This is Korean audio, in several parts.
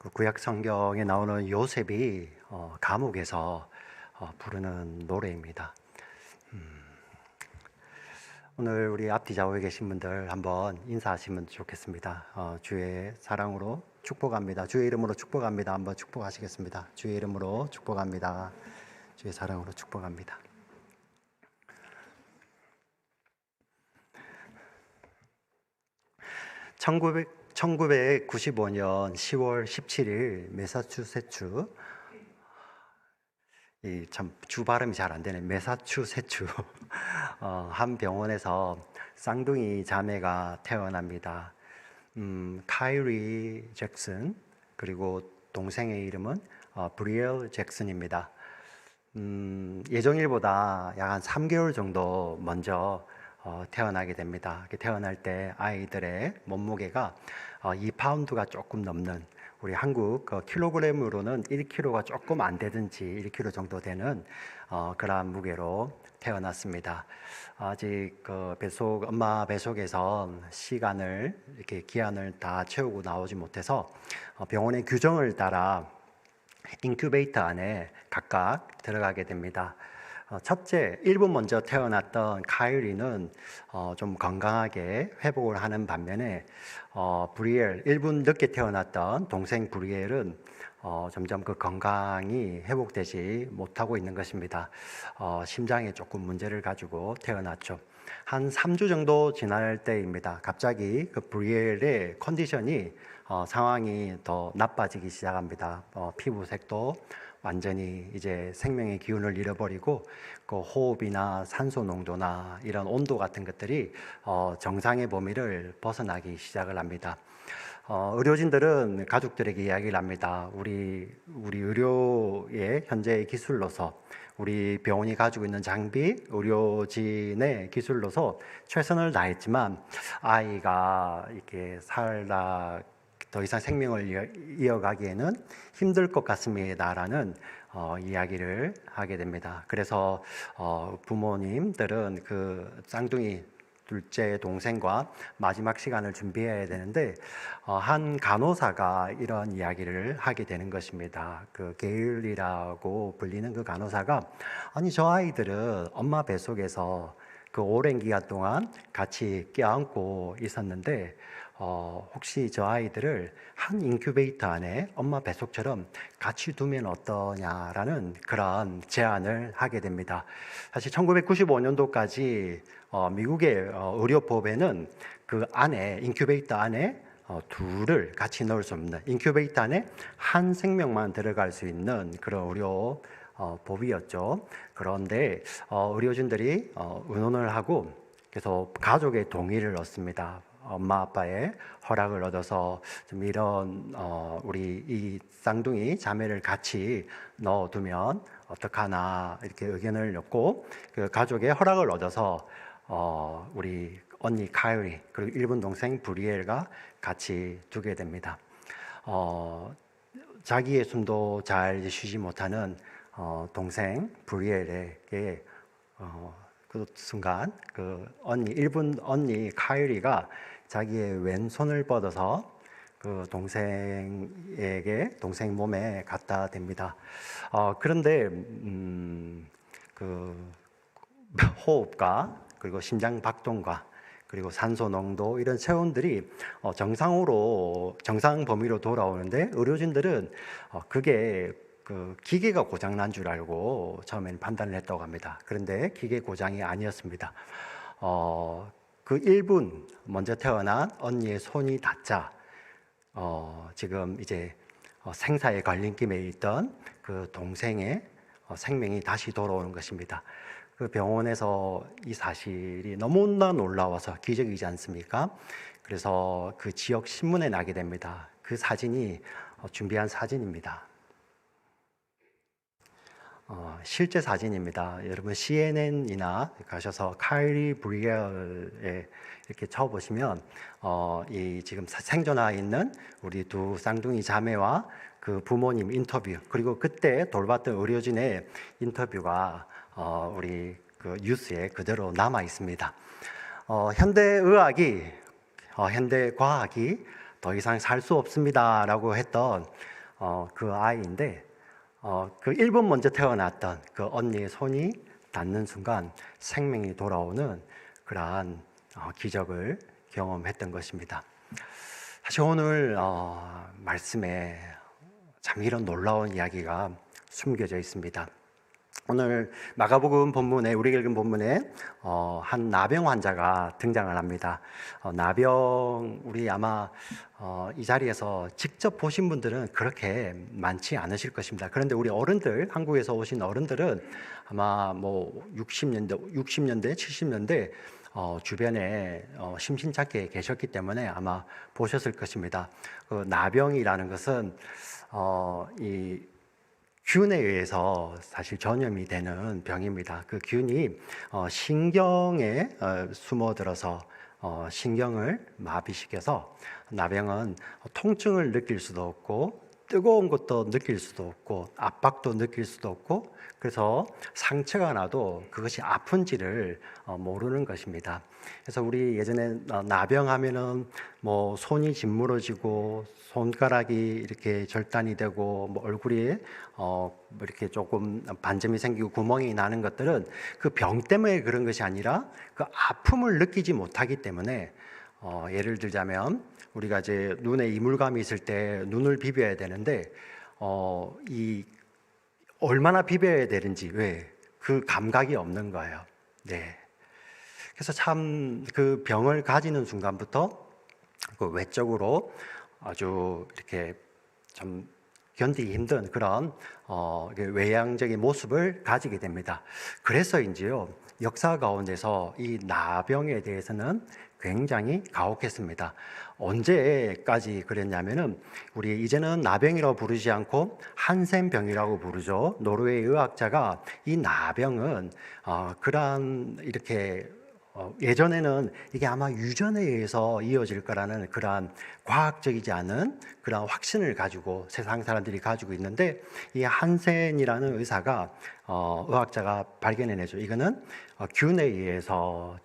그 구약 성경에 나오는 요셉이 감옥에서 부르는 노래입니다. 오늘 우리 앞뒤 좌우에 계신 분들 한번 인사하시면 좋겠습니다. 주의 사랑으로 축복합니다. 주의 이름으로 축복합니다. 한번 축복하시겠습니다. 주의 이름으로 축복합니다. 주의 사랑으로 축복합니다. (1995년) 10월 17일 매사추세츠, 참 주 발음이 잘 안 되네. 매사추세츠 한 병원에서 쌍둥이 자매가 태어납니다. 카이리 잭슨, 그리고 동생의 이름은 브리엘 잭슨입니다. 예정일보다 약 한 3개월 정도 먼저 태어나게 됩니다. 태어날 때 아이들의 몸무게가 2파운드가 조금 넘는, 우리 한국 킬로그램으로는 1kg가 조금 안 되든지 1kg 정도 되는 그러한 무게로 태어났습니다. 아직 엄마 뱃속에서 시간을, 이렇게 기한을 다 채우고 나오지 못해서 병원의 규정을 따라 인큐베이터 안에 각각 들어가게 됩니다. 첫째, 1분 먼저 태어났던 카이리는 좀 건강하게 회복을 하는 반면에 브리엘, 1분 늦게 태어났던 동생 브리엘은 점점 그 건강이 회복되지 못하고 있는 것입니다. 심장에 조금 문제를 가지고 태어났죠. 한 3주 정도 지날 때입니다. 갑자기 그 브리엘의 컨디션이, 상황이 더 나빠지기 시작합니다. 피부색도 완전히 이제 생명의 기운을 잃어버리고, 그 호흡이나 산소 농도나 이런 온도 같은 것들이 정상의 범위를 벗어나기 시작을 합니다. 의료진들은 가족들에게 이야기를 합니다. 우리 의료의 현재의 기술로서, 우리 병원이 가지고 있는 장비, 의료진의 기술로서 최선을 다했지만 아이가 이렇게 더 이상 생명을 이어가기에는 힘들 것 같습니다라는 이야기를 하게 됩니다. 그래서 부모님들은 그 쌍둥이 둘째 동생과 마지막 시간을 준비해야 되는데, 한 간호사가 이런 이야기를 하게 되는 것입니다. 그 게일리라고 불리는 그 간호사가, 아니 저 아이들은 엄마 뱃속에서 그 오랜 기간 동안 같이 껴안고 있었는데 혹시 저 아이들을 한 인큐베이터 안에 엄마 뱃속처럼 같이 두면 어떠냐라는 그런 제안을 하게 됩니다. 사실 1995년도까지 미국의 의료법에는 그 안에, 인큐베이터 안에 둘을 같이 넣을 수 없는, 인큐베이터 안에 한 생명만 들어갈 수 있는 그런 의료 법이었죠. 그런데 의료진들이 의논을 하고, 그래서 가족의 동의를 얻습니다. 엄마 아빠의 허락을 얻어서 좀 이런 우리 이 쌍둥이 자매를 같이 넣어두면 어떡하나 이렇게 의견을 냈고, 그 가족의 허락을 얻어서 우리 언니 카이리, 그리고 일본 동생 브리엘과 같이 두게 됩니다. 자기의 숨도 잘 쉬지 못하는 동생 브리엘에게 그 순간 그 일본 언니 카이리가 자기의 왼손을 뻗어서 그 동생 몸에 갖다 댑니다. 그런데 그 호흡과, 그리고 심장 박동과, 그리고 산소 농도, 이런 체온들이 정상 범위로 돌아오는데, 의료진들은 그게 그 기계가 고장난 줄 알고 처음에는 판단을 했다고 합니다. 그런데 기계 고장이 아니었습니다. 그 1분 먼저 태어난 언니의 손이 닿자 지금 이제 생사의 갈림길에 있던 그 동생의 생명이 다시 돌아오는 것입니다. 그 병원에서 이 사실이 너무나 놀라워서 기적이지 않습니까? 그래서 그 지역 신문에 나게 됩니다. 그 사진이 준비한 사진입니다. 실제 사진입니다. 여러분 CNN이나 가셔서 카이리 브리엘에 이렇게 쳐보시면 이 지금 생존하 있는 우리 두 쌍둥이 자매와 그 부모님 인터뷰, 그리고 그때 돌봤던 의료진의 인터뷰가 우리 그 뉴스에 그대로 남아 있습니다. 현대 과학이 더 이상 살 수 없습니다라고 했던 그 아이인데 그 1분 먼저 태어났던 그 언니의 손이 닿는 순간 생명이 돌아오는 그러한 기적을 경험했던 것입니다. 사실 오늘 말씀에 참 이런 놀라운 이야기가 숨겨져 있습니다. 오늘 마가복음 본문에 우리가 읽은 본문에 한 나병 환자가 등장을 합니다. 나병 우리 아마 이 자리에서 직접 보신 분들은 그렇게 많지 않으실 것입니다. 그런데 우리 어른들, 한국에서 오신 어른들은 아마 뭐 60년대, 70년대 주변에 심심찮게 계셨기 때문에 아마 보셨을 것입니다. 그 나병이라는 것은 이 균에 의해서 사실 전염이 되는 병입니다. 그 균이 신경에 숨어들어서 신경을 마비시켜서 나병은 통증을 느낄 수도 없고 뜨거운 것도 느낄 수도 없고 압박도 느낄 수도 없고 그래서 상처가 나도 그것이 아픈지를 모르는 것입니다. 그래서 우리 예전에 나병하면은 뭐 손이 짓무러지고 손가락이 이렇게 절단이 되고 뭐 얼굴이 이렇게 조금 반점이 생기고 구멍이 나는 것들은 그 병 때문에 그런 것이 아니라 그 아픔을 느끼지 못하기 때문에 예를 들자면 우리가 이제 눈에 이물감이 있을 때 눈을 비벼야 되는데 이 얼마나 비벼야 되는지 왜 그 감각이 없는 거예요. 네. 그래서 참 그 병을 가지는 순간부터 그 외적으로 아주 이렇게 좀 견디기 힘든 그런 외향적인 모습을 가지게 됩니다. 그래서인지요 역사 가운데서 이 나병에 대해서는 굉장히 가혹했습니다. 언제까지 그랬냐면은 우리 이제는 나병이라고 부르지 않고 한센병이라고 부르죠. 노르웨이 의학자가 이 나병은 그러한 이렇게 예전에는 이게 아마 유전에 의해서 이어질 거라는 그러한 과학적이지 않은 그러한 확신을 가지고 세상 사람들이 가지고 있는데 이 한센이라는 의사가 의학자가 발견해내죠. 이거는 균에 의해서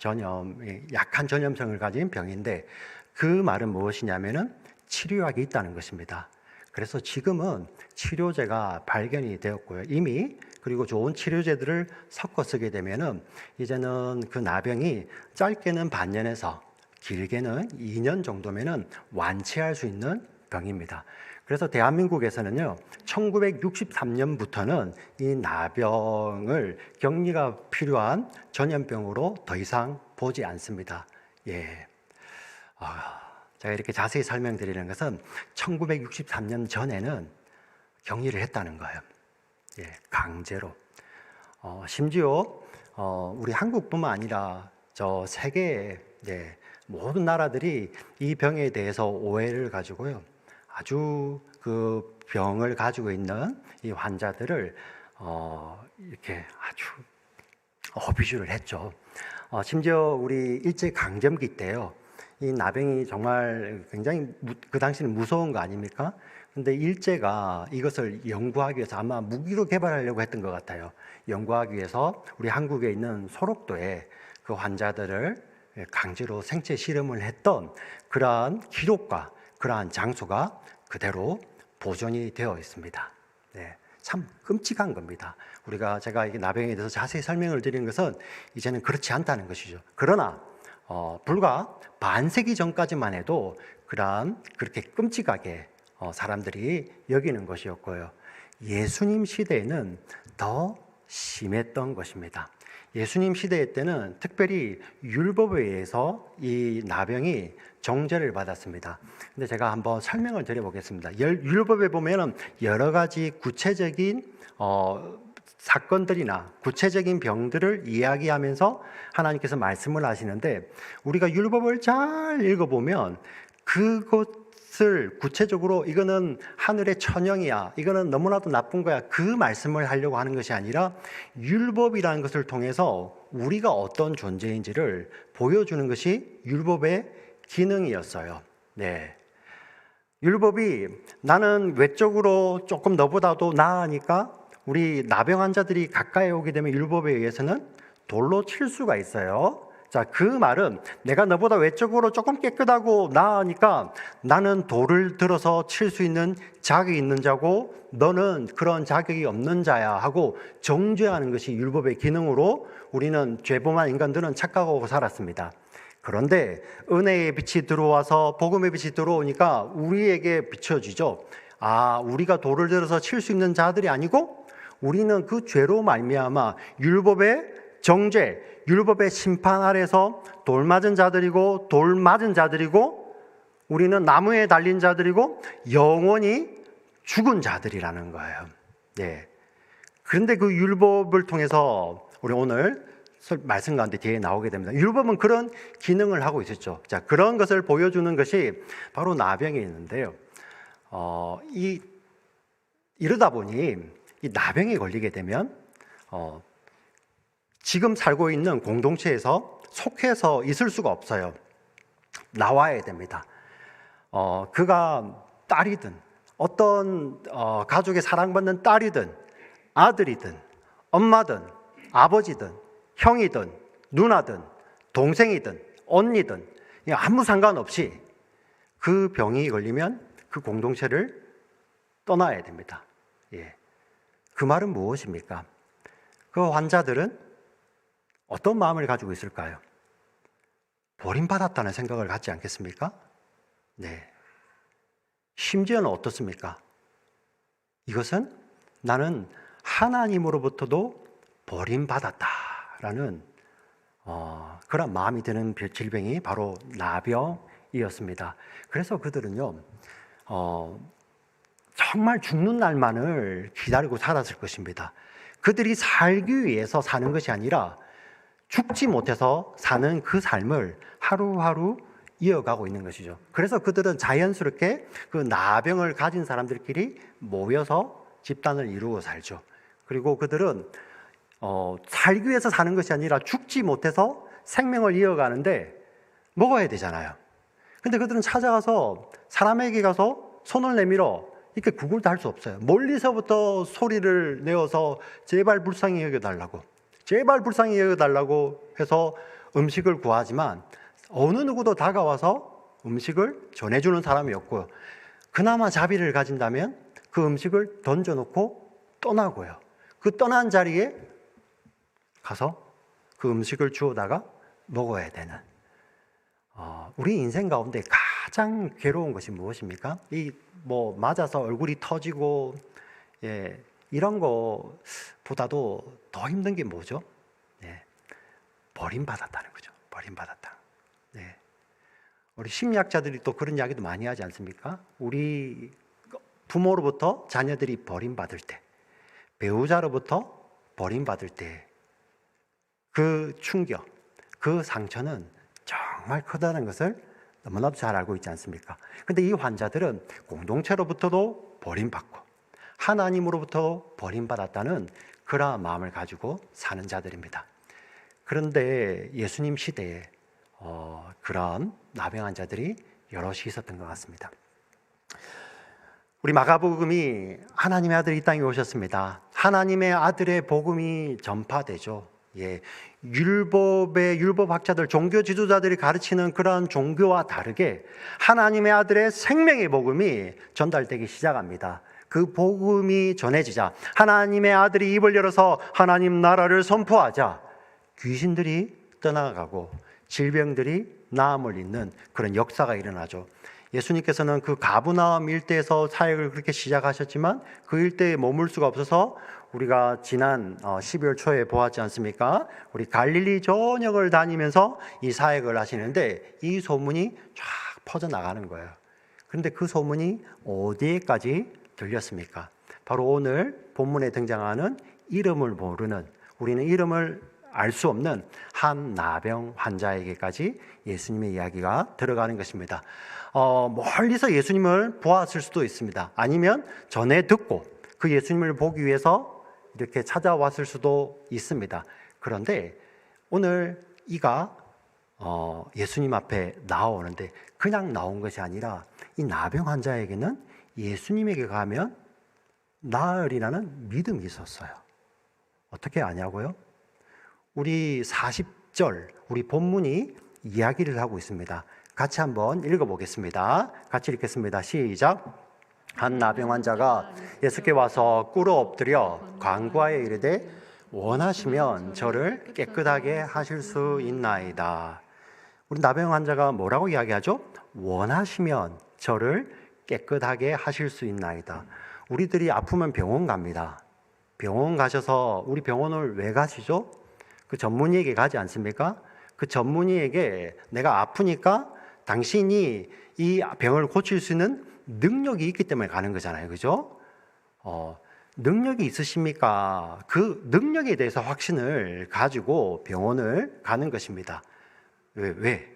약한 전염성을 가진 병인데 그 말은 무엇이냐면은 치료약이 있다는 것입니다. 그래서 지금은 치료제가 발견이 되었고요. 이미 그리고 좋은 치료제들을 섞어 쓰게 되면은 이제는 그 나병이 짧게는 반년에서 길게는 2년 정도면은 완치할 수 있는 병입니다. 그래서 대한민국에서는요, 1963년부터는 이 나병을 격리가 필요한 전염병으로 더 이상 보지 않습니다. 예. 제가 이렇게 자세히 설명드리는 것은 1963년 전에는 격리를 했다는 거예요. 예, 강제로. 심지어 우리 한국뿐만 아니라 저 세계의 모든 나라들이 이 병에 대해서 오해를 가지고요. 아주 그 병을 가지고 있는 이 환자들을 이렇게 아주 어뷰즈를 했죠. 심지어 우리 일제 강점기 때요. 이 나병이 정말 굉장히 그 당시는 무서운 거 아닙니까? 근데 일제가 이것을 연구하기 위해서 아마 무기로 개발하려고 했던 것 같아요. 연구하기 위해서 우리 한국에 있는 소록도에 그 환자들을 강제로 생체 실험을 했던 그러한 기록과 그러한 장소가 그대로 보존이 되어 있습니다. 네, 참 끔찍한 겁니다. 제가 이게 나병에 대해서 자세히 설명을 드리는 것은 이제는 그렇지 않다는 것이죠. 그러나 불과 반세기 전까지만 해도 그렇게 끔찍하게 사람들이 여기는 것이었고요. 예수님 시대에는 더 심했던 것입니다. 예수님 시대 때는 특별히 율법에 의해서 이 나병이 정죄를 받았습니다. 근데 제가 한번 설명을 드려보겠습니다. 율법에 보면은 여러 가지 구체적인 사건들이나 구체적인 병들을 이야기하면서 하나님께서 말씀을 하시는데 우리가 율법을 잘 읽어보면 그것을 구체적으로 이거는 하늘의 천영이야, 이거는 너무나도 나쁜 거야, 그 말씀을 하려고 하는 것이 아니라 율법이라는 것을 통해서 우리가 어떤 존재인지를 보여주는 것이 율법의 기능이었어요. 네. 율법이 나는 외적으로 조금 너보다도 나으니까 우리 나병 환자들이 가까이 오게 되면 율법에 의해서는 돌로 칠 수가 있어요. 자, 그 말은 내가 너보다 외적으로 조금 깨끗하고 나으니까 나는 돌을 들어서 칠 수 있는 자격이 있는 자고 너는 그런 자격이 없는 자야 하고 정죄하는 것이 율법의 기능으로 우리는 죄범한 인간들은 착각하고 살았습니다. 그런데 은혜의 빛이 들어와서 복음의 빛이 들어오니까 우리에게 비춰지죠. 아, 우리가 돌을 들어서 칠 수 있는 자들이 아니고 우리는 그 죄로 말미암아 율법의 정죄, 율법의 심판 아래서 돌 맞은 자들이고 돌 맞은 자들이고 우리는 나무에 달린 자들이고 영원히 죽은 자들이라는 거예요. 네. 그런데 그 율법을 통해서 우리 오늘 말씀 가운데 뒤에 나오게 됩니다. 율법은 그런 기능을 하고 있었죠. 자, 그런 것을 보여주는 것이 바로 나병이 있는데요. 이러다 보니 이 나병에 걸리게 되면 지금 살고 있는 공동체에서 속해서 있을 수가 없어요. 나와야 됩니다. 그가 딸이든 어떤 가족의 사랑받는 딸이든 아들이든 엄마든 아버지든 형이든 누나든 동생이든 언니든 아무 상관없이 그 병이 걸리면 그 공동체를 떠나야 됩니다. 예. 그 말은 무엇입니까? 그 환자들은 어떤 마음을 가지고 있을까요? 버림받았다는 생각을 갖지 않겠습니까? 네. 심지어는 어떻습니까? 이것은 나는 하나님으로부터도 버림받았다라는 그런 마음이 드는 질병이 바로 나병이었습니다. 그래서 그들은요, 정말 죽는 날만을 기다리고 살았을 것입니다. 그들이 살기 위해서 사는 것이 아니라 죽지 못해서 사는 그 삶을 하루하루 이어가고 있는 것이죠. 그래서 그들은 자연스럽게 그 나병을 가진 사람들끼리 모여서 집단을 이루고 살죠. 그리고 그들은 살기 위해서 사는 것이 아니라 죽지 못해서 생명을 이어가는데 먹어야 되잖아요. 근데 그들은 찾아가서 사람에게 가서 손을 내밀어 이렇게 구걸도 할 수 없어요. 멀리서부터 소리를 내어서 제발 불쌍히 여겨달라고, 제발 불쌍히 여겨달라고 해서 음식을 구하지만 어느 누구도 다가와서 음식을 전해주는 사람이 없고요. 그나마 자비를 가진다면 그 음식을 던져놓고 떠나고요. 그 떠난 자리에 가서 그 음식을 주워다가 먹어야 되는 우리 인생 가운데 가장 괴로운 것이 무엇입니까? 맞아서 얼굴이 터지고 이런 거보다도 더 힘든 게 뭐죠? 버림받았다는 거죠. 버림받았다. 우리 심리학자들이 또 그런 이야기도 많이 하지 않습니까? 우리 부모로부터 자녀들이 버림받을 때, 배우자로부터 버림받을 때 그 충격, 그 상처는 정말 크다는 것을 너무나도 잘 알고 있지 않습니까? 근데 이 환자들은 공동체로부터도 버림받고 하나님으로부터 버림받았다는 그러한 마음을 가지고 사는 자들입니다. 그런데 예수님 시대에 그런 나병 환자들이 여럿이 있었던 것 같습니다. 우리 마가복음이 하나님의 아들이 이 땅에 오셨습니다. 하나님의 아들의 복음이 전파되죠. 율법학자들, 종교 지도자들이 가르치는 그런 종교와 다르게 하나님의 아들의 생명의 복음이 전달되기 시작합니다. 그 복음이 전해지자 하나님의 아들이 입을 열어서 하나님 나라를 선포하자 귀신들이 떠나가고 질병들이 나음을 잇는 그런 역사가 일어나죠. 예수님께서는 그 가브나움 일대에서 사역을 그렇게 시작하셨지만 그 일대에 머물 수가 없어서 우리가 지난 12월 초에 보았지 않습니까? 우리 갈릴리 전역을 다니면서 이 사역을 하시는데 이 소문이 쫙 퍼져나가는 거예요. 그런데 그 소문이 어디에까지 들렸습니까? 바로 오늘 본문에 등장하는 이름을 모르는, 우리는 이름을 알 수 없는 한 나병 환자에게까지 예수님의 이야기가 들어가는 것입니다. 멀리서 예수님을 보았을 수도 있습니다. 아니면 전에 듣고 그 예수님을 보기 위해서 이렇게 찾아왔을 수도 있습니다. 그런데 오늘 이가 예수님 앞에 나오는데 그냥 나온 것이 아니라 이 나병 환자에게는 예수님에게 가면 나으리라는 믿음이 있었어요. 어떻게 아냐고요? 우리 10절 우리 본문이 이야기를 하고 있습니다. 같이 한번 읽어보겠습니다. 같이 읽겠습니다. 시작. 한 나병 환자가 예수께 와서 꿇어 엎드려 간구하여 이르되 원하시면 저를 깨끗하게 하실 수 있나이다. 우리 나병 환자가 뭐라고 이야기하죠? 원하시면 저를 깨끗하게 하실 수 있나이다. 우리들이 아프면 병원 갑니다. 병원 가셔서 우리 병원을 왜 가시죠? 그 전문의에게 가지 않습니까? 그 전문의에게 내가 아프니까 당신이 이 병을 고칠 수 있는 능력이 있기 때문에 가는 거잖아요. 그죠? 능력이 있으십니까? 그 능력에 대해서 확신을 가지고 병원을 가는 것입니다. 왜?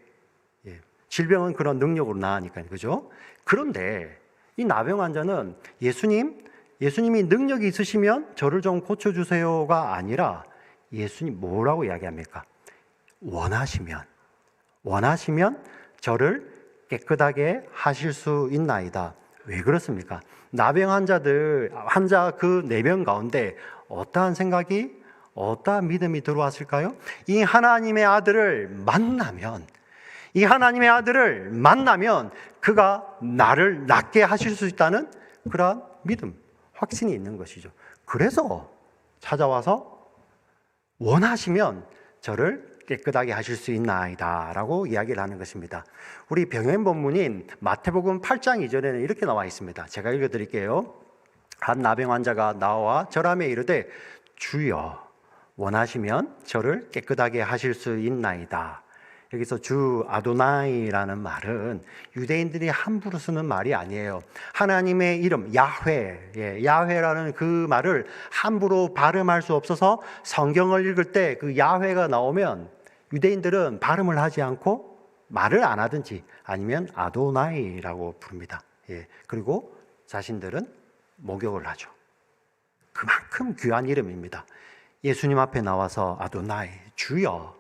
예. 질병은 그런 능력으로 나으니까요. 그죠? 그런데 이 나병 환자는 예수님이 능력이 있으시면 저를 좀 고쳐주세요가 아니라 예수님 뭐라고 이야기합니까? 원하시면 저를 깨끗하게 하실 수 있나이다. 왜 그렇습니까? 나병 환자 그 4명 가운데 어떠한 생각이, 어떠한 믿음이 들어왔을까요? 이 하나님의 아들을 만나면 그가 나를 낫게 하실 수 있다는 그러한 믿음, 확신이 있는 것이죠. 그래서 찾아와서 원하시면 저를 깨끗하게 하실 수 있나이다 라고 이야기를 하는 것입니다. 우리 병행 본문인 마태복음 8장 2절에는 이렇게 나와 있습니다. 제가 읽어드릴게요. 한 나병 환자가 나와 절하며 이르되 주여 원하시면 저를 깨끗하게 하실 수 있나이다. 여기서 주 아도나이라는 말은 유대인들이 함부로 쓰는 말이 아니에요. 하나님의 이름 야훼라는 그 말을 함부로 발음할 수 없어서 성경을 읽을 때 그 야훼가 나오면 유대인들은 발음을 하지 않고 말을 안 하든지 아니면 아도나이라고 부릅니다. 그리고 자신들은 목욕을 하죠. 그만큼 귀한 이름입니다. 예수님 앞에 나와서 아도나이 주여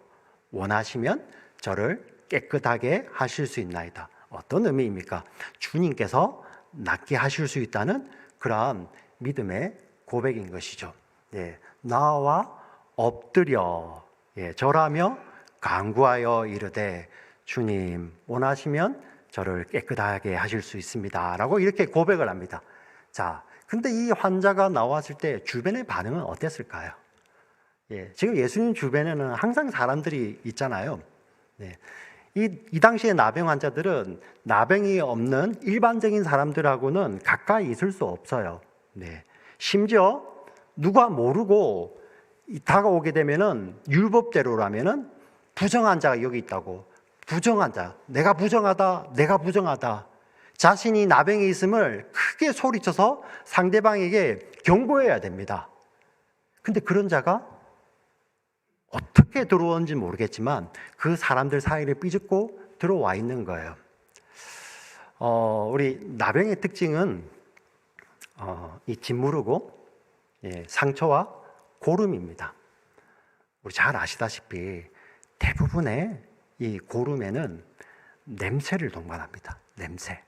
원하시면 저를 깨끗하게 하실 수 있나이다. 어떤 의미입니까? 주님께서 낫게 하실 수 있다는 그러한 믿음의 고백인 것이죠. 나와 엎드려 절하며 간구하여 이르되 주님 원하시면 저를 깨끗하게 하실 수 있습니다 라고 이렇게 고백을 합니다. 자, 근데 이 환자가 나왔을 때 주변의 반응은 어땠을까요? 지금 예수님 주변에는 항상 사람들이 있잖아요. 이 당시의 나병 환자들은 나병이 없는 일반적인 사람들하고는 가까이 있을 수 없어요. 심지어 누가 모르고 다가오게 되면은 율법대로라면은 부정한 자가 여기 있다고, 부정한 자, 내가 부정하다. 자신이 나병이 있음을 크게 소리쳐서 상대방에게 경고해야 됩니다. 근데 그런 자가 어떻게 들어오는지 모르겠지만 그 사람들 사이를 삐죽고 들어와 있는 거예요. 우리 나병의 특징은 이 짓무르고 상처와 고름입니다. 우리 잘 아시다시피 대부분의 이 고름에는 냄새를 동반합니다. 냄새.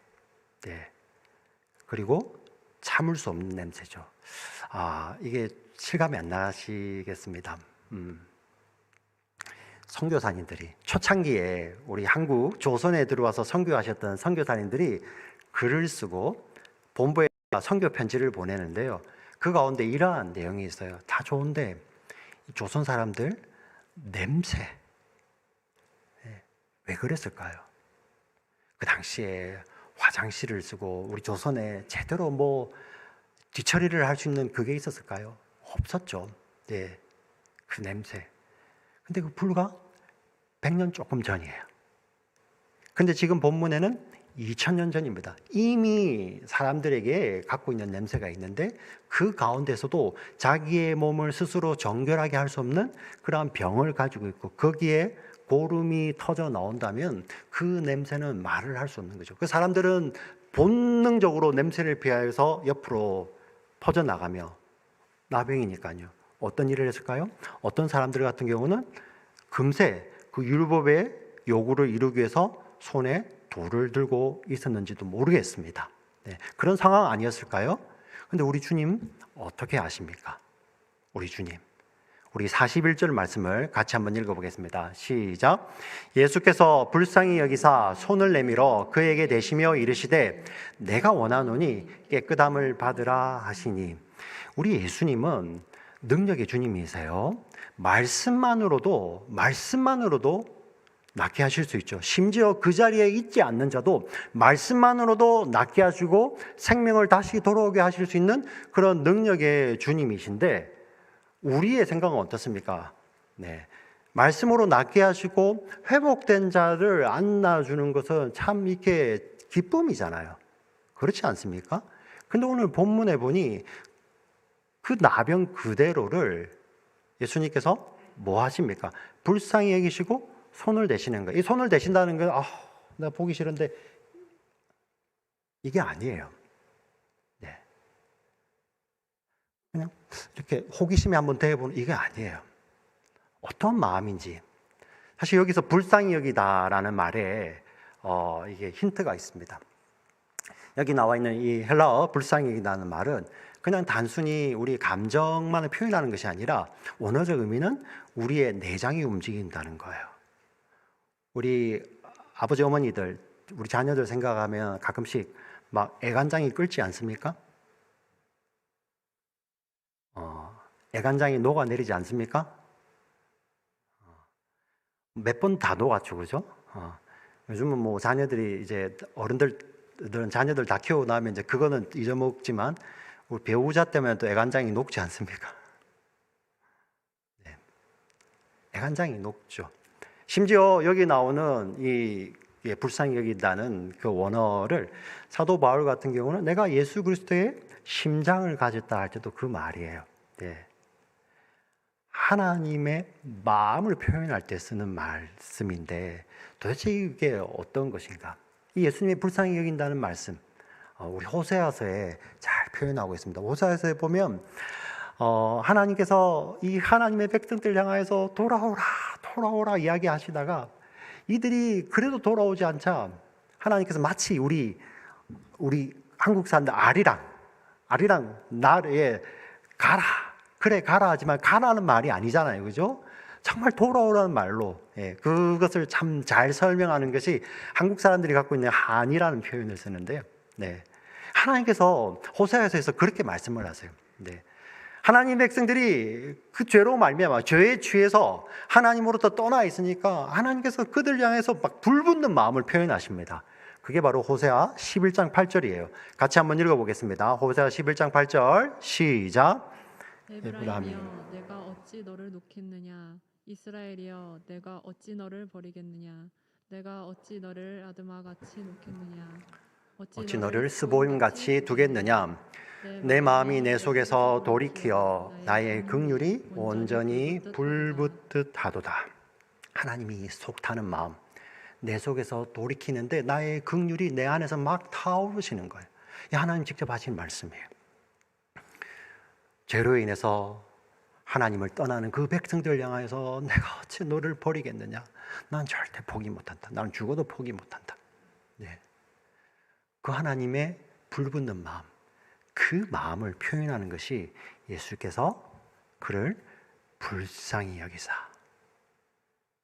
그리고 참을 수 없는 냄새죠. 이게 실감이 안 나시겠습니다. 선교사님들이 초창기에 우리 한국 조선에 들어와서 선교하셨던 선교사님들이 글을 쓰고 본부에 선교 편지를 보내는데요. 그 가운데 이러한 내용이 있어요. 다 좋은데 조선 사람들 냄새 왜 그랬을까요? 그 당시에 화장실을 쓰고 우리 조선에 제대로 뒤처리를 할 수 있는 그게 있었을까요? 없었죠. 그 냄새. 근데 그 불과 100년 조금 전이에요. 근데 지금 본문에는 2000년 전입니다. 이미 사람들에게 갖고 있는 냄새가 있는데 그 가운데서도 자기의 몸을 스스로 정결하게 할 수 없는 그러한 병을 가지고 있고 거기에 고름이 터져 나온다면 그 냄새는 말을 할 수 없는 거죠. 그 사람들은 본능적으로 냄새를 피해서 옆으로 퍼져나가며 나병이니까요. 어떤 일을 했을까요? 어떤 사람들 같은 경우는 금세 그 율법의 요구를 이루기 위해서 손에 돌을 들고 있었는지도 모르겠습니다. 그런 상황 아니었을까요? 근데 우리 주님 어떻게 아십니까? 우리 우리 41절 말씀을 같이 한번 읽어보겠습니다. 시작. 예수께서 불쌍히 여기사 손을 내밀어 그에게 대시며 이르시되 내가 원하노니 깨끗함을 받으라 하시니. 우리 예수님은 능력의 주님이세요. 말씀만으로도 낫게 하실 수 있죠. 심지어 그 자리에 있지 않는 자도 말씀만으로도 낫게 하시고 생명을 다시 돌아오게 하실 수 있는 그런 능력의 주님이신데, 우리의 생각은 어떻습니까? 네. 말씀으로 낫게 하시고 회복된 자를 안 놔주는 것은 참 이렇게 기쁨이잖아요. 그렇지 않습니까? 근데 오늘 본문에 보니 그 나병 그대로를 예수님께서 뭐 하십니까? 불쌍히 여기시고 손을 대시는 거예요. 이 손을 대신다는 건 나 보기 싫은데 이게 아니에요. 네. 그냥 이렇게 호기심에 한번 대해보는 이게 아니에요. 어떤 마음인지. 사실 여기서 불쌍히 여기다라는 말에 이게 힌트가 있습니다. 여기 나와 있는 이 헬라어 불쌍히 여기다는 말은 그냥 단순히 우리 감정만을 표현하는 것이 아니라 원어적 의미는 우리의 내장이 움직인다는 거예요. 우리 아버지 어머니들, 우리 자녀들 생각하면 가끔씩 막 애간장이 끓지 않습니까? 애간장이 녹아내리지 않습니까? 몇 번 다 녹았죠, 그죠? 요즘은 뭐 자녀들이 이제 어른들은 자녀들 다 키우고 나면 이제 그거는 잊어먹지만 우리 배우자 때문에 또 애간장이 녹지 않습니까? 네. 애간장이 녹죠. 심지어 여기 나오는 이 불쌍히 여긴다는 그 원어를 사도 바울 같은 경우는 내가 예수 그리스도의 심장을 가졌다 할 때도 그 말이에요. 네. 하나님의 마음을 표현할 때 쓰는 말씀인데 도대체 이게 어떤 것인가? 이 예수님의 불쌍히 여긴다는 말씀, 우리 호세아서에 잘 표현하고 있습니다. 호세아서에 보면 하나님께서 이 하나님의 백성들 향해서 돌아오라 이야기하시다가 이들이 그래도 돌아오지 않자 하나님께서 마치 우리 한국 사람들 아리랑 나에 가라, 그래 가라 하지만 가라는 말이 아니잖아요, 그죠? 정말 돌아오라는 말로, 그것을 참 잘 설명하는 것이 한국 사람들이 갖고 있는 한이라는 표현을 쓰는데요. 네. 하나님께서 호세아서에서 그렇게 말씀을 하세요. 네. 하나님 백성들이 그 죄로 말미암아 죄에 취해서 하나님으로부터 떠나 있으니까 하나님께서 그들 향해서 막 불붙는 마음을 표현하십니다. 그게 바로 호세아 11장 8절이에요. 같이 한번 읽어보겠습니다. 호세아 11장 8절 시작. 에브라임이여 내가 어찌 너를 놓겠느냐, 이스라엘이여 내가 어찌 너를 버리겠느냐, 내가 어찌 너를 아드마같이 놓겠느냐, 어찌 너를 스보임같이 두겠느냐. 내 마음이 내 속에서 돌이키어 나의 긍휼이 온전히 불붙듯 하도다. 하나님이 속타는 마음, 내 속에서 돌이키는데 나의 긍휼이 내 안에서 막 타오르시는 거예요. 하나님 직접 하신 말씀이에요. 죄로 인해서 하나님을 떠나는 그 백성들 향해서 내가 어찌 너를 버리겠느냐. 난 절대 포기 못한다. 난 죽어도 포기 못한다. 네. 그 하나님의 불붙는 마음, 그 마음을 표현하는 것이 예수께서 그를 불쌍히 여기사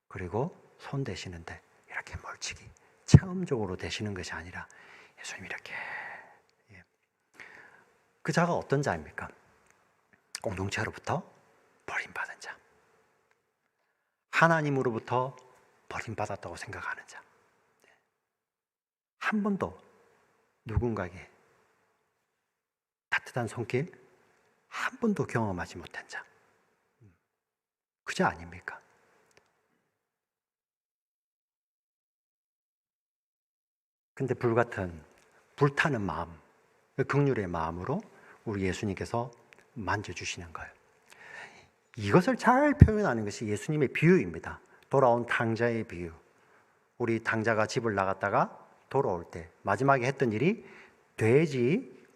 그리고 손 대시는데 이렇게 멀찍이 체험적으로 대시는 것이 아니라 예수님 이렇게, 그 자가 어떤 자입니까? 공동체로부터 버림받은 자, 하나님으로부터 버림받았다고 생각하는 자, 한 번도 누군가에게 따뜻한 손길 한 번도 경험하지 못한 자, 그 자 아닙니까? 근데 불같은 불타는 마음, 긍휼의 마음으로 우리 예수님께서 만져주시는 거예요. 이것을 잘 표현하는 것이 예수님의 비유입니다. 돌아온 탕자의 비유. 우리 탕자가 집을 나갔다가 돌아올 때 마지막에 했던 일이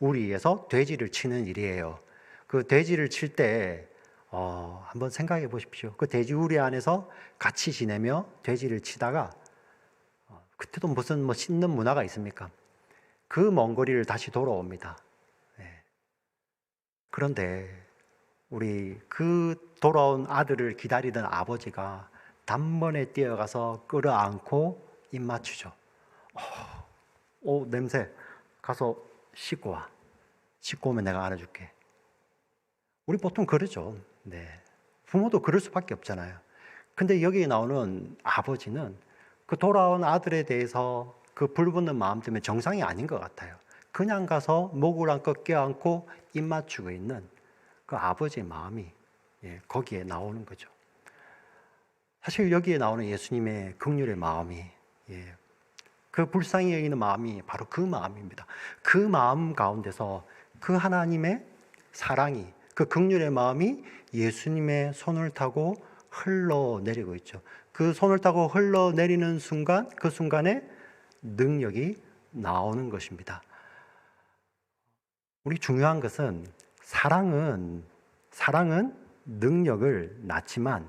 우리에서 돼지를 치는 일이에요. 그 돼지를 칠 때 한번 생각해 보십시오. 그 돼지 우리 안에서 같이 지내며 돼지를 치다가 그때도 무슨 씻는 문화가 있습니까? 그 먼 거리를 다시 돌아옵니다. 그런데 우리 그 돌아온 아들을 기다리던 아버지가 단번에 뛰어가서 끌어안고 입 맞추죠. 냄새. 가서 씻고 와. 씻고 오면 내가 안아줄게. 우리 보통 그러죠. 네. 부모도 그럴 수밖에 없잖아요. 근데 여기 나오는 아버지는 그 돌아온 아들에 대해서 그 불붙는 마음 때문에 정상이 아닌 것 같아요. 그냥 가서 목을 안고 껴안고 입 맞추고 있는 그 아버지의 마음이 거기에 나오는 거죠. 사실 여기에 나오는 예수님의 긍휼의 마음이 그 불쌍히 여기는 마음이 바로 그 마음입니다. 그 마음 가운데서 그 하나님의 사랑이, 그 긍휼의 마음이 예수님의 손을 타고 흘러내리고 있죠. 그 손을 타고 흘러내리는 순간, 그 순간에 능력이 나오는 것입니다. 우리 중요한 것은 사랑은 능력을 낳지만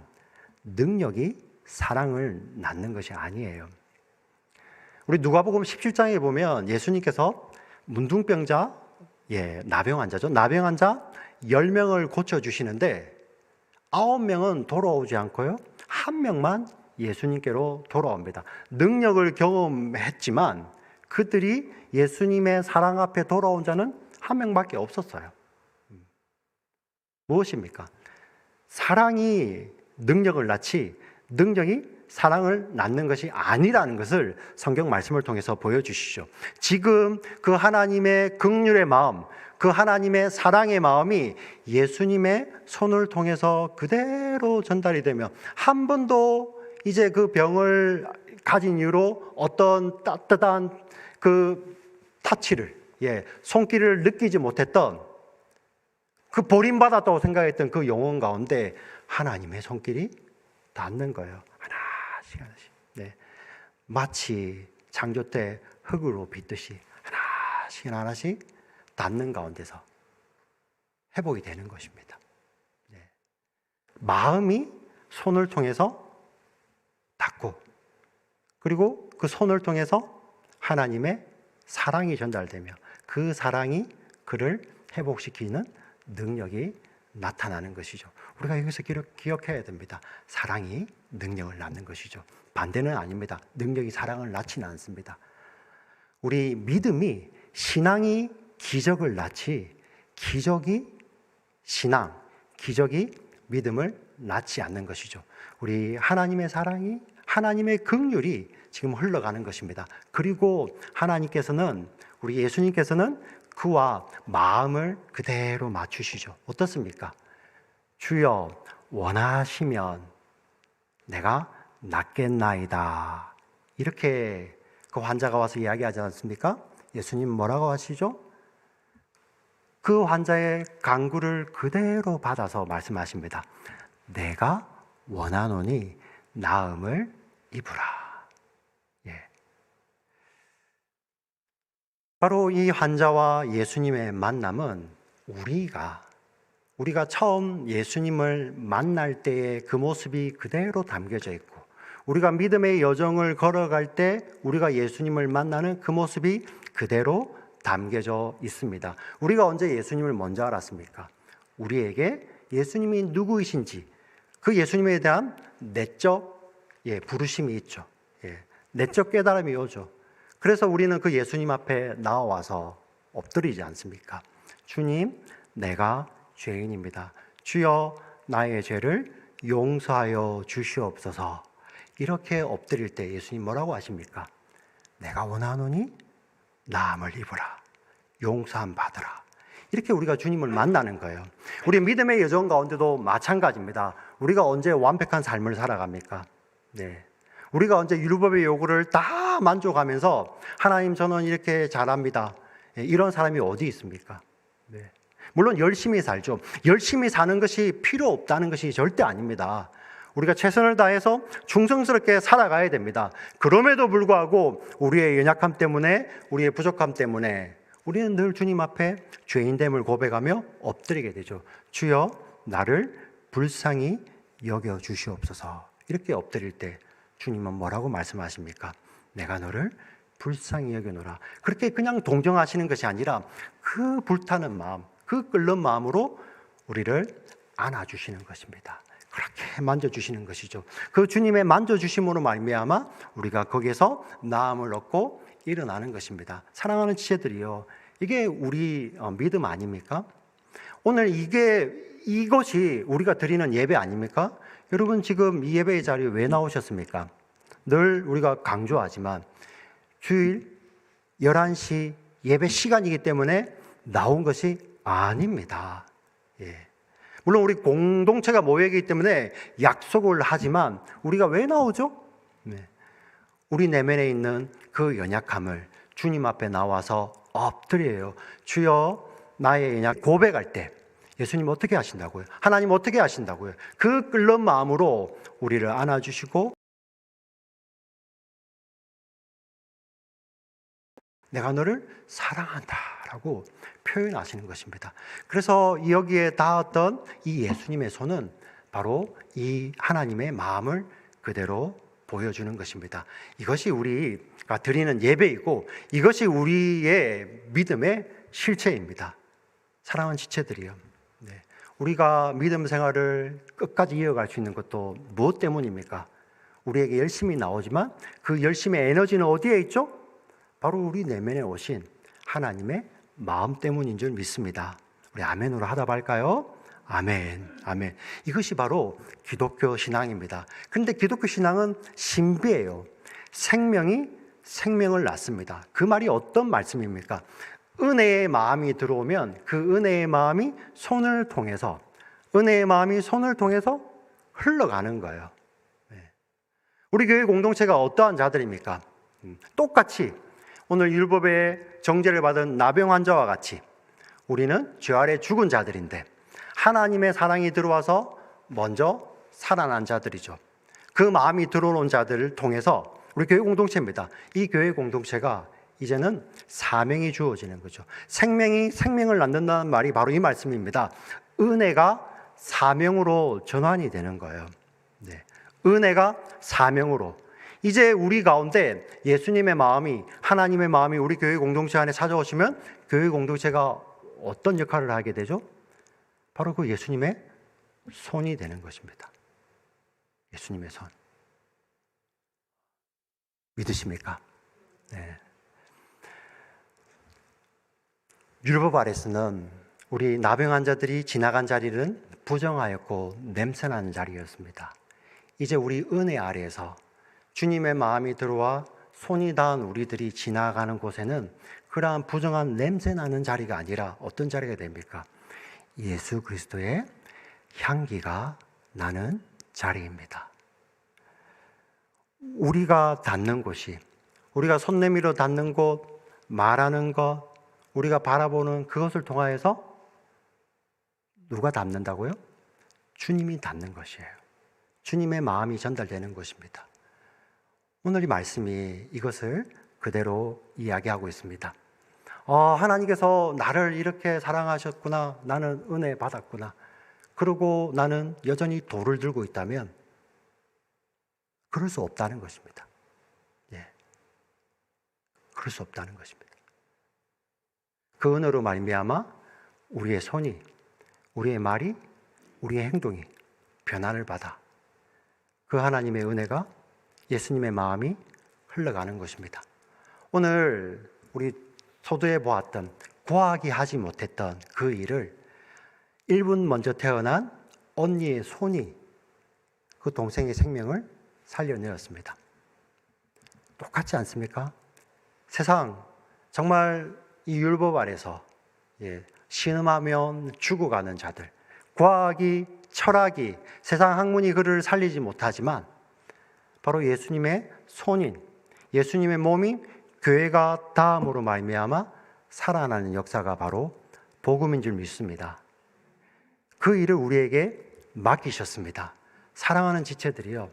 능력이 사랑을 낳는 것이 아니에요. 우리 누가복음 17장에 보면 예수님께서 문둥병자, 나병 환자죠. 나병 환자 10명을 고쳐주시는데 9명은 돌아오지 않고요. 1명만 예수님께로 돌아옵니다. 능력을 경험했지만 그들이 예수님의 사랑 앞에 돌아온 자는 1명밖에 없었어요. 무엇입니까? 사랑이 능력을 낳지 능력이 사랑을 낳는 것이 아니라는 것을 성경 말씀을 통해서 보여주시죠. 지금 그 하나님의 긍휼의 마음, 그 하나님의 사랑의 마음이 예수님의 손을 통해서 그대로 전달이 되며 한 번도 이제 그 병을 가진 이후로 어떤 따뜻한 그 타치를, 손길을 느끼지 못했던 그 버림받았다고 생각했던 그 영혼 가운데 하나님의 손길이 닿는 거예요. 하나씩. 마치 창조 때 흙으로 빚듯이 하나씩 닿는 가운데서 회복이 되는 것입니다. 마음이 손을 통해서 닿고, 그리고 그 손을 통해서 하나님의 사랑이 전달되며 그 사랑이 그를 회복시키는 능력이 나타나는 것이죠. 우리가 여기서 기억해야 됩니다. 사랑이 능력을 낳는 것이죠. 반대는 아닙니다. 능력이 사랑을 낳지는 않습니다. 우리 믿음이, 신앙이 기적을 낳지 기적이 신앙, 기적이 믿음을 낳지 않는 것이죠. 우리 하나님의 사랑이, 하나님의 긍휼이 지금 흘러가는 것입니다. 그리고 하나님께서는, 우리 예수님께서는 그와 마음을 그대로 맞추시죠. 어떻습니까? 주여 원하시면 내가 낫겠나이다. 이렇게 그 환자가 와서 이야기하지 않습니까? 예수님 뭐라고 하시죠? 그 환자의 간구를 그대로 받아서 말씀하십니다. 내가 원하노니 나음을 입으라. 바로 이 환자와 예수님의 만남은 우리가 처음 예수님을 만날 때의 그 모습이 그대로 담겨져 있고, 우리가 믿음의 여정을 걸어갈 때 우리가 예수님을 만나는 그 모습이 그대로 담겨져 있습니다. 우리가 언제 예수님을 먼저 알았습니까? 우리에게 예수님이 누구이신지, 그 예수님에 대한 내적 부르심이 있죠. 내적 깨달음이 오죠. 그래서 우리는 그 예수님 앞에 나와서 엎드리지 않습니까? 주님, 내가 죄인입니다. 주여, 나의 죄를 용서하여 주시옵소서. 이렇게 엎드릴 때 예수님 뭐라고 하십니까? 내가 원하노니 나음을 입으라. 용서함 받으라. 이렇게 우리가 주님을 만나는 거예요. 우리 믿음의 여정 가운데도 마찬가지입니다. 우리가 언제 완벽한 삶을 살아갑니까? 우리가 언제 율법의 요구를 다 만족하면서 하나님 저는 이렇게 잘합니다. 이런 사람이 어디 있습니까? 물론 열심히 살죠. 열심히 사는 것이 필요 없다는 것이 절대 아닙니다. 우리가 최선을 다해서 충성스럽게 살아가야 됩니다. 그럼에도 불구하고 우리의 연약함 때문에, 우리의 부족함 때문에 우리는 늘 주님 앞에 죄인됨을 고백하며 엎드리게 되죠. 주여, 나를 불쌍히 여겨 주시옵소서. 이렇게 엎드릴 때 주님은 뭐라고 말씀하십니까? 내가 너를 불쌍히 여겨노라. 그렇게 그냥 동정하시는 것이 아니라 그 불타는 마음, 그 끓는 마음으로 우리를 안아주시는 것입니다. 그렇게 만져주시는 것이죠. 그 주님의 만져주심으로 말미암아 우리가 거기에서 나음을 얻고 일어나는 것입니다. 사랑하는 지체들이요, 이게 우리 믿음 아닙니까? 오늘 이것이 우리가 드리는 예배 아닙니까? 여러분, 지금 이 예배의 자리에 왜 나오셨습니까? 늘 우리가 강조하지만 주일 11시 예배 시간이기 때문에 나온 것이 아닙니다. 예. 물론 우리 공동체가 모여있기 때문에 약속을 하지만 우리가 왜 나오죠? 네. 우리 내면에 있는 그 연약함을 주님 앞에 나와서 엎드려요. 주여, 나의 연약 고백할 때 예수님 어떻게 하신다고요? 하나님 어떻게 하신다고요? 그 끓는 마음으로 우리를 안아주시고 내가 너를 사랑한다라고 표현하시는 것입니다. 그래서 여기에 닿았던 이 예수님의 손은 바로 이 하나님의 마음을 그대로 보여주는 것입니다. 이것이 우리가 드리는 예배이고 이것이 우리의 믿음의 실체입니다. 사랑하는 지체들이요, 네. 우리가 믿음 생활을 끝까지 이어갈 수 있는 것도 무엇 때문입니까? 우리에게 열심히 나오지만 그 열심의 에너지는 어디에 있죠? 바로 우리 내면에 오신 하나님의 마음 때문인 줄 믿습니다. 우리 아멘으로 하다 할까요? 아멘, 아멘. 이것이 바로 기독교 신앙입니다. 그런데 기독교 신앙은 신비예요. 생명이 생명을 낳습니다. 그 말이 어떤 말씀입니까? 은혜의 마음이 들어오면 그 은혜의 마음이 손을 통해서 흘러가는 거예요. 우리 교회 공동체가 어떠한 자들입니까? 똑같이 오늘 율법의 정죄를 받은 나병 환자와 같이 우리는 죄 아래 죽은 자들인데 하나님의 사랑이 들어와서 먼저 살아난 자들이죠. 그 마음이 들어온 자들을 통해서 우리 교회 공동체입니다. 이 교회 공동체가 이제는 사명이 주어지는 거죠. 생명이 생명을 낳는다는 말이 바로 이 말씀입니다. 은혜가 사명으로 전환이 되는 거예요. 네. 은혜가 사명으로. 이제 우리 가운데 예수님의 마음이, 하나님의 마음이 우리 교회 공동체 안에 찾아오시면 교회 공동체가 어떤 역할을 하게 되죠? 바로 그 예수님의 손이 되는 것입니다. 예수님의 손. 믿으십니까? 네. 율법 아래서는 우리 나병 환자들이 지나간 자리는 부정하였고 냄새나는 자리였습니다. 이제 우리 은혜 아래에서 주님의 마음이 들어와 손이 닿은 우리들이 지나가는 곳에는 그러한 부정한 냄새나는 자리가 아니라 어떤 자리가 됩니까? 예수 그리스도의 향기가 나는 자리입니다. 우리가 닿는 곳이, 우리가 손 내밀어 닿는 곳, 말하는 것, 우리가 바라보는 그것을 통하여서 누가 닿는다고요? 주님이 닿는 것이에요. 주님의 마음이 전달되는 것입니다. 오늘 이 말씀이 이것을 그대로 이야기하고 있습니다. 하나님께서 나를 이렇게 사랑하셨구나, 나는 은혜 받았구나, 그리고 나는 여전히 돌을 들고 있다면 그럴 수 없다는 것입니다. 예, 그럴 수 없다는 것입니다. 그 은혜로 말미암아 우리의 손이, 우리의 말이, 우리의 행동이 변화를 받아 그 하나님의 은혜가, 예수님의 마음이 흘러가는 것입니다. 오늘 우리 서두에 보았던 과학이 하지 못했던 그 일을 1분 먼저 태어난 언니의 손이 그 동생의 생명을 살려내었습니다. 똑같지 않습니까? 세상 정말 이 율법 아래서 신음하면 죽어가는 자들, 과학이, 철학이, 세상 학문이 그를 살리지 못하지만 바로 예수님의 손인, 예수님의 몸이 교회가 닿음으로 말미암아 살아나는 역사가 바로 복음인 줄 믿습니다. 그 일을 우리에게 맡기셨습니다. 사랑하는 지체들이요,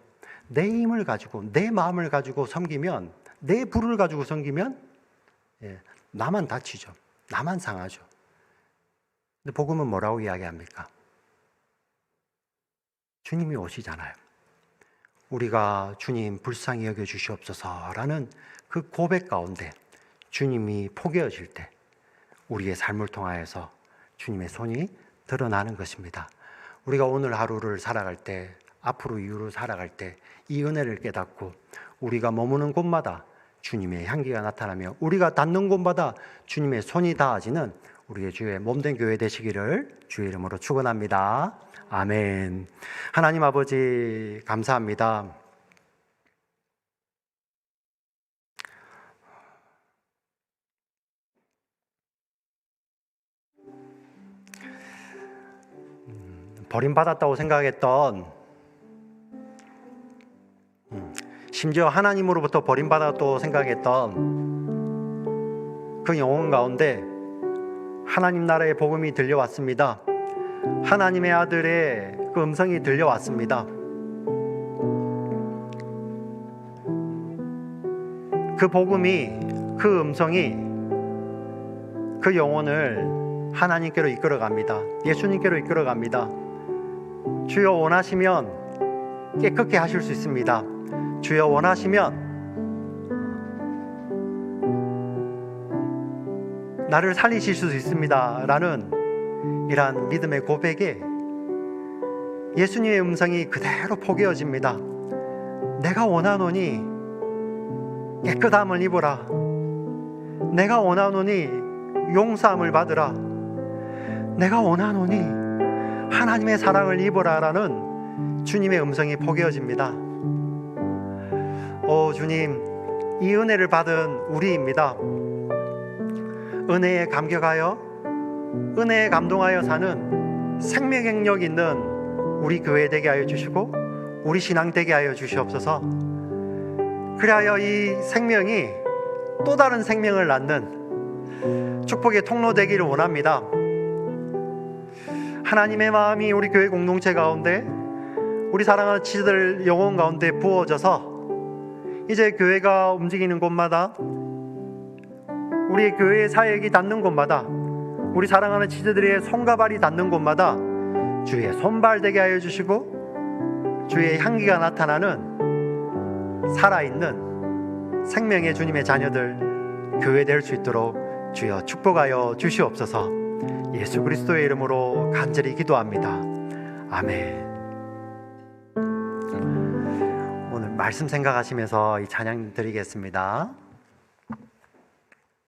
내 힘을 가지고, 내 마음을 가지고 섬기면, 내 불을 가지고 섬기면 나만 다치죠. 나만 상하죠. 근데 복음은 뭐라고 이야기합니까? 주님이 오시잖아요. 우리가 주님 불쌍히 여겨 주시옵소서라는 그 고백 가운데 주님이 포개어질 때 우리의 삶을 통하여서 주님의 손이 드러나는 것입니다. 우리가 오늘 하루를 살아갈 때, 앞으로 이후로 살아갈 때 이 은혜를 깨닫고 우리가 머무는 곳마다 주님의 향기가 나타나며 우리가 닿는 곳마다 주님의 손이 닿아지는 우리의 주의 몸된 교회 되시기를 주의 이름으로 축원합니다. 아멘. 하나님 아버지 감사합니다. 버림받았다고 생각했던, 심지어 하나님으로부터 버림받았다고 생각했던 그 영혼 가운데 하나님 나라의 복음이 들려왔습니다. 하나님의 아들의 그 음성이 들려왔습니다. 그 복음이, 그 음성이 그 영혼을 하나님께로 이끌어갑니다. 예수님께로 이끌어갑니다. 주여 원하시면 깨끗게 하실 수 있습니다. 주여 원하시면 나를 살리실 수 있습니다 라는 이러한 믿음의 고백에 예수님의 음성이 그대로 포개어집니다. 내가 원하노니 깨끗함을 입어라. 내가 원하노니 용서함을 받으라. 내가 원하노니 하나님의 사랑을 입어라 라는 주님의 음성이 포개어집니다. 오 주님, 이 은혜를 받은 우리입니다. 은혜에 감격하여, 은혜에 감동하여 사는 생명력 있는 우리 교회 되게 하여 주시고 우리 신앙 되게 하여 주시옵소서. 그리하여 이 생명이 또 다른 생명을 낳는 축복의 통로 되기를 원합니다. 하나님의 마음이 우리 교회 공동체 가운데, 우리 사랑하는 지체들 영혼 가운데 부어져서 이제 교회가 움직이는 곳마다, 우리 교회의 사역이 닿는 곳마다, 우리 사랑하는 지체들의 손과 발이 닿는 곳마다 주의 손발 되게 하여 주시고 주의 향기가 나타나는 살아있는 생명의 주님의 자녀들 교회 될 수 있도록 주여 축복하여 주시옵소서. 예수 그리스도의 이름으로 간절히 기도합니다. 아멘. 오늘 말씀 생각하시면서 이 찬양 드리겠습니다.